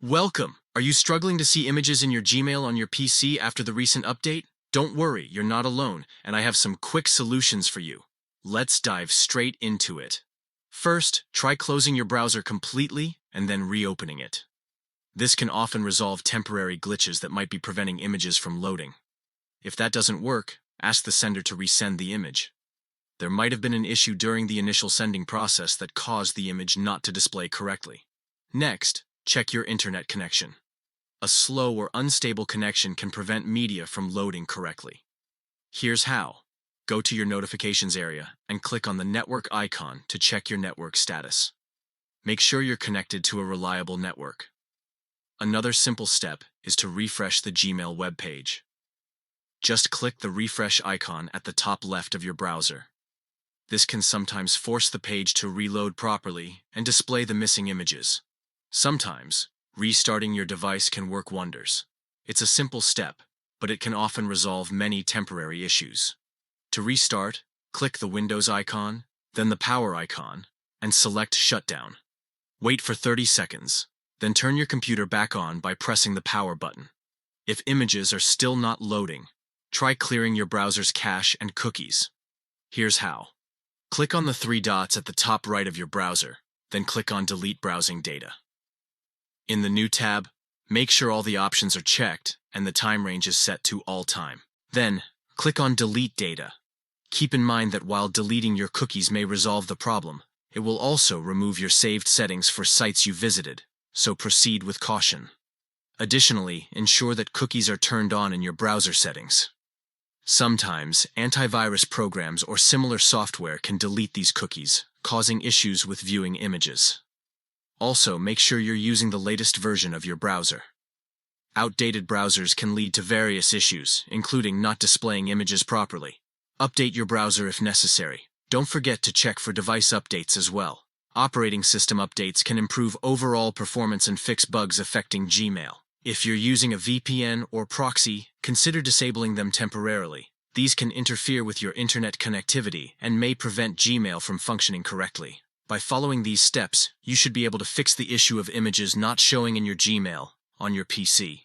Welcome! Are you struggling to see images in your Gmail on your PC after the recent update? Don't worry, you're not alone, and I have some quick solutions for you. Let's dive straight into it. First, try closing your browser completely and then reopening it. This can often resolve temporary glitches that might be preventing images from loading. If that doesn't work, ask the sender to resend the image. There might have been an issue during the initial sending process that caused the image not to display correctly. Next, check your internet connection. A slow or unstable connection can prevent media from loading correctly. Here's how. Go to your notifications area and click on the network icon to check your network status. Make sure you're connected to a reliable network. Another simple step is to refresh the Gmail web page. Just click the refresh icon at the top left of your browser. This can sometimes force the page to reload properly and display the missing images. Sometimes, restarting your device can work wonders. It's a simple step, but it can often resolve many temporary issues. To restart, click the Windows icon, then the power icon, and select Shutdown. Wait for 30 seconds, then turn your computer back on by pressing the power button. If images are still not loading, try clearing your browser's cache and cookies. Here's how. Click on the three dots at the top right of your browser, then click on Delete Browsing Data. In the new tab, make sure all the options are checked and the time range is set to all time. Then, click on Delete Data. Keep in mind that while deleting your cookies may resolve the problem, it will also remove your saved settings for sites you visited, so proceed with caution. Additionally, ensure that cookies are turned on in your browser settings. Sometimes, antivirus programs or similar software can delete these cookies, causing issues with viewing images. Also, make sure you're using the latest version of your browser. Outdated browsers can lead to various issues, including not displaying images properly. Update your browser if necessary. Don't forget to check for device updates as well. Operating system updates can improve overall performance and fix bugs affecting Gmail. If you're using a VPN or proxy, consider disabling them temporarily. These can interfere with your internet connectivity and may prevent Gmail from functioning correctly. By following these steps, you should be able to fix the issue of images not showing in your Gmail on your PC.